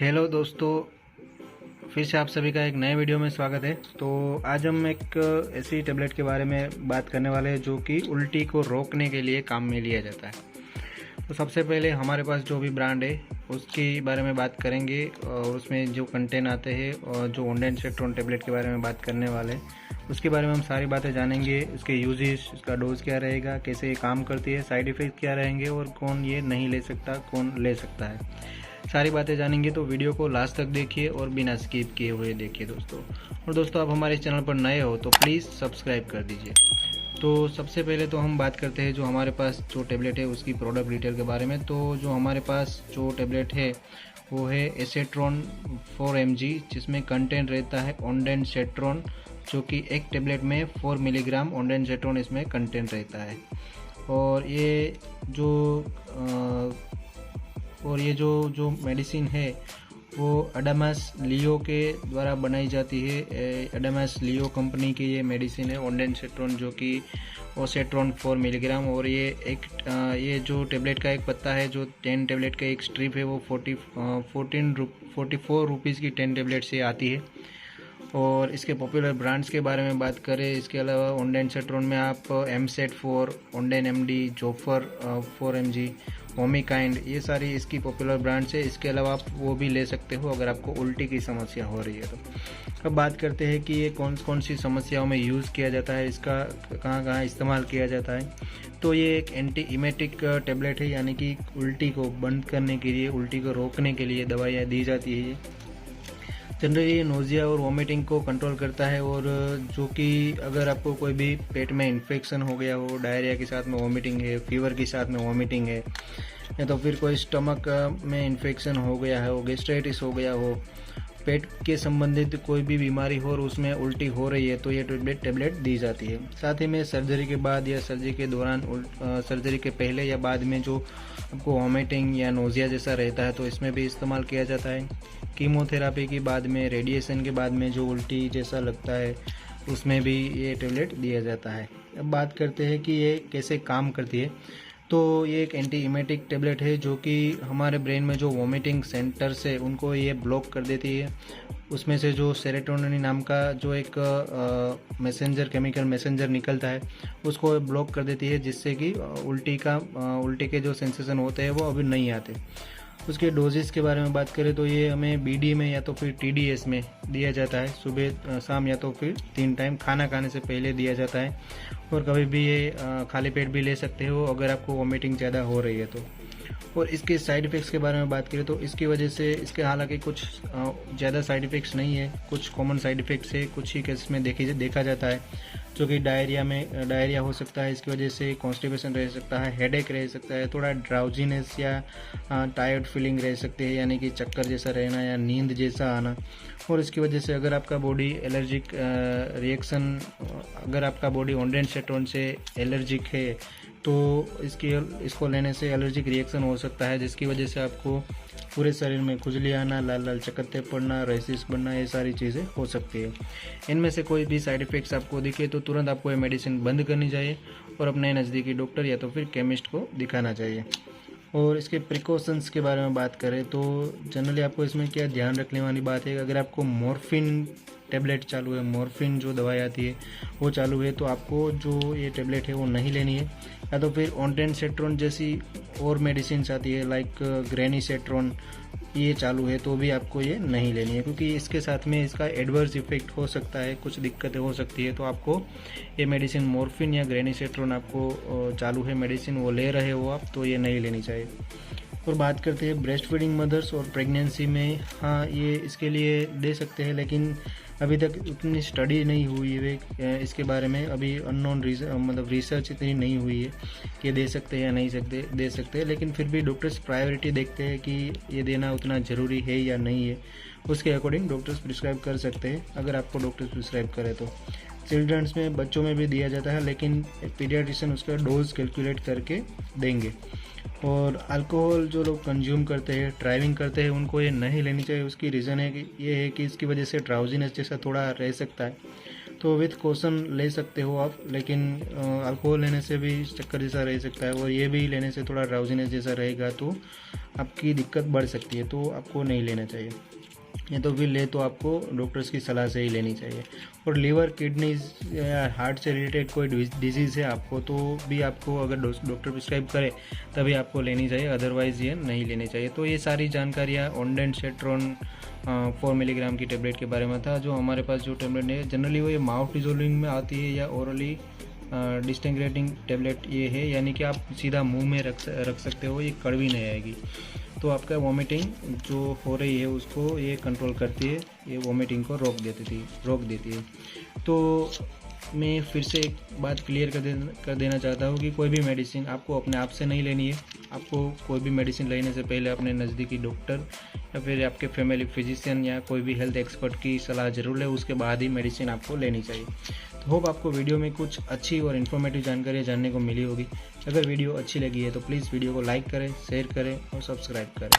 Hello दोस्तों, फिर से आप सभी का एक नए वीडियो में स्वागत है। तो आज हम एक ऐसी टेबलेट के बारे में बात करने वाले हैं जो कि उल्टी को रोकने के लिए काम में लिया जाता है। तो सबसे पहले हमारे पास जो भी ब्रांड है उसके बारे में बात करेंगे और उसमें जो कंटेंट आते हैं और जो ओंडेनसेट्रोन टेबलेट के बारे में बात करने वाले हैं उसके बारे में हम सारी बातें जानेंगे। इसके यूजेस, इसका डोज क्या रहेगा, कैसे ये काम करती है, साइड इफ़ेक्ट क्या रहेंगे और कौन ये नहीं ले सकता, कौन ले सकता है, सारी बातें जानेंगे। तो वीडियो को लास्ट तक देखिए और बिना स्किप किए हुए देखिए दोस्तों। और दोस्तों, आप हमारे चैनल पर नए हो तो प्लीज़ सब्सक्राइब कर दीजिए। तो सबसे पहले तो हम बात करते हैं जो हमारे पास जो टेबलेट है उसकी प्रोडक्ट डिटेल के बारे में। तो जो हमारे पास जो टेबलेट है वो है एसेट्रॉन 4 mg, जिसमें कंटेंट रहता है ओंडेनसेट्रोन, जो कि एक टेबलेट में 4 मिलीग्राम ओंडेनसेट्रोन इसमें कंटेंट रहता है। और ये जो मेडिसिन है वो अडामास लियो के द्वारा बनाई जाती है। अडामास लियो कंपनी की ये मेडिसिन है ओंडेनसेट्रोन, जो कि ओसेट्रोन 4 मिलीग्राम। और ये जो टेबलेट का एक पत्ता है, जो 10 टेबलेट का एक स्ट्रिप है, वो 44 रुपीज़ की 10 टेबलेट से आती है। और इसके पॉपुलर ब्रांड्स के बारे में बात करें, इसके अलावा ओंडेनसेट्रोन में आप MSET4, ओंडेन MD, जोफर 4 mg, होमिकाइंड, ये सारी इसकी पॉपुलर ब्रांड्स है। इसके अलावा आप वो भी ले सकते हो अगर आपको उल्टी की समस्या हो रही है तो। अब बात करते हैं कि ये कौन कौन सी समस्याओं में यूज़ किया जाता है, इसका कहाँ कहाँ इस्तेमाल किया जाता है। तो ये एक एंटी इमेटिक टेबलेट है, यानी कि उल्टी को बंद करने के लिए, उल्टी को रोकने के लिए दवाइयाँ दी जाती है। जनरली ये नोज़िया और वॉमिटिंग को कंट्रोल करता है। और जो कि अगर आपको कोई भी पेट में इन्फेक्शन हो गया हो, डायरिया के साथ में वॉमिटिंग है, फीवर के साथ में वॉमिटिंग है, या तो फिर कोई स्टमक में इन्फेक्शन हो गया हो, गैस्ट्राइटिस हो गया हो, पेट के संबंधित कोई भी बीमारी हो और उसमें उल्टी हो रही है, तो ये टेबलेट दी जाती है। साथ ही में सर्जरी के बाद या सर्जरी के दौरान, सर्जरी के पहले या बाद में जो आपको वॉमिटिंग या नोज़िया जैसा रहता है तो इसमें भी इस्तेमाल किया जाता है। कीमोथेरापी के बाद में, रेडिएशन के बाद में जो उल्टी जैसा लगता है उसमें भी ये टेबलेट दिया जाता है। अब बात करते हैं कि ये कैसे काम करती है। तो ये एक एंटी इमेटिक टेबलेट है जो कि हमारे ब्रेन में जो वॉमिटिंग सेंटर्स है उनको ये ब्लॉक कर देती है। उसमें से जो सेरोटोनिन नाम का जो एक केमिकल मैसेंजर निकलता है उसको ब्लॉक कर देती है, जिससे कि उल्टी के जो सेंसेशन होते हैं वो अभी नहीं आते। उसके डोजेस के बारे में बात करें तो ये हमें BD में या तो फिर TDS में दिया जाता है, सुबह शाम या तो फिर 3 टाइम खाना खाने से पहले दिया जाता है। और कभी भी ये खाली पेट भी ले सकते हो अगर आपको वॉमिटिंग ज़्यादा हो रही है तो। और इसके साइड इफ़ेक्ट्स के बारे में बात करें तो इसकी वजह से इसके हालांकि कुछ ज़्यादा साइड इफ़ेक्ट्स नहीं है, कुछ कॉमन साइड इफ़ेक्ट्स है, कुछ ही केस में देखा जाता है, जो कि डायरिया हो सकता है, इसकी वजह से कॉन्स्टिपेशन रह सकता है, हेडेक रह सकता है, थोड़ा ड्राउजीनेस या टायर्ड फीलिंग रह सकती है, यानी कि चक्कर जैसा रहना या नींद जैसा आना। और इसकी वजह से अगर आपका बॉडी एलर्जिक रिएक्शन, अगर आपका बॉडी ओंडेनसेट्रोन से एलर्जिक है तो इसको लेने से एलर्जिक रिएक्शन हो सकता है, जिसकी वजह से आपको पूरे शरीर में खुजली आना, लाल लाल चकत्ते पड़ना, रेसिस बनना, ये सारी चीज़ें हो सकती है। इनमें से कोई भी साइड इफ़ेक्ट्स आपको दिखे तो तुरंत आपको ये मेडिसिन बंद करनी चाहिए और अपने नज़दीकी डॉक्टर या तो फिर केमिस्ट को दिखाना चाहिए। और इसके प्रिकॉशंस के बारे में बात करें तो जनरली आपको इसमें क्या ध्यान रखने वाली बात है, अगर आपको मॉर्फिन टेबलेट चालू है, मॉर्फिन जो दवाई आती है वो चालू है, तो आपको जो ये टेबलेट है वो नहीं लेनी है। या तो फिर ओंडेनसेट्रोन जैसी और मेडिसिन आती है लाइक ग्रेनीसेट्रोन, ये चालू है तो भी आपको ये नहीं लेनी है, क्योंकि इसके साथ में इसका एडवर्स इफेक्ट हो सकता है, कुछ दिक्कतें हो सकती है। तो आपको ये मेडिसिन मॉर्फिन या ग्रेनीसेट्रोन आपको चालू है मेडिसिन, वो ले रहे हो आप, तो ये नहीं लेनी चाहिए। और बात करते हैं ब्रेस्ट फीडिंग मदर्स और प्रेगनेंसी में, हाँ ये इसके लिए दे सकते हैं, लेकिन अभी तक उतनी स्टडी नहीं हुई है इसके बारे में, अभी अननोन मतलब रिसर्च इतनी नहीं हुई है कि दे सकते हैं या नहीं दे सकते हैं। लेकिन फिर भी डॉक्टर्स प्रायोरिटी देखते हैं कि ये देना उतना ज़रूरी है या नहीं है, उसके अकॉर्डिंग डॉक्टर्स प्रिस्क्राइब कर सकते हैं अगर आपको डॉक्टर्स प्रिस्क्राइब करे तो। चिल्ड्रंस में, बच्चों में भी दिया जाता है, लेकिन पीडियाट्रिशियन उसका डोज कैलकुलेट करके देंगे। और अल्कोहल जो लोग कंज्यूम करते हैं, ड्राइविंग करते हैं, उनको ये नहीं लेनी चाहिए। उसकी रीज़न है कि ये है कि इसकी वजह से ड्राउजीनेस जैसा थोड़ा रह सकता है, तो विथ कॉशन ले सकते हो आप, लेकिन अल्कोहल लेने से भी चक्कर जैसा रह सकता है और ये भी लेने से थोड़ा ड्राउजीनेस जैसा रहेगा, तो आपकी दिक्कत बढ़ सकती है, तो आपको नहीं लेना चाहिए। या तो फिर ले तो आपको डॉक्टर्स की सलाह से ही लेनी चाहिए। और लीवर, किडनीज या हार्ट से रिलेटेड कोई डिजीज़ है आपको, तो भी आपको अगर डॉक्टर प्रिस्क्राइब करे तभी आपको लेनी चाहिए, अदरवाइज़ ये नहीं लेनी चाहिए। तो ये सारी जानकारियाँ ऑन्डेंसेट्रोन 4 मिलीग्राम की टेबलेट के बारे में था। जो हमारे पास जो टेबलेट है जनरली वो ये माउथ डिजोल्विंग में आती है या ओरली डिस्टिंग्रेटिंग टेबलेट ये है, यानी कि आप सीधा मुंह में रख सकते हो, ये कड़वी नहीं आएगी। तो आपका वॉमिटिंग जो हो रही है उसको ये कंट्रोल करती है, ये वॉमिटिंग को रोक देती है। तो मैं फिर से एक बात क्लियर कर देना चाहता हूँ कि कोई भी मेडिसिन आपको अपने आप से नहीं लेनी है। आपको कोई भी मेडिसिन लेने से पहले अपने नज़दीकी डॉक्टर या फिर आपके फैमिली फिजिशियन या कोई भी हेल्थ एक्सपर्ट की सलाह जरूर ले, उसके बाद ही मेडिसिन आपको लेनी चाहिए। तो होप आपको वीडियो में कुछ अच्छी और इन्फॉर्मेटिव जानकारी जानने को मिली होगी। अगर वीडियो अच्छी लगी है तो प्लीज़ वीडियो को लाइक करें, शेयर करें और सब्सक्राइब करें।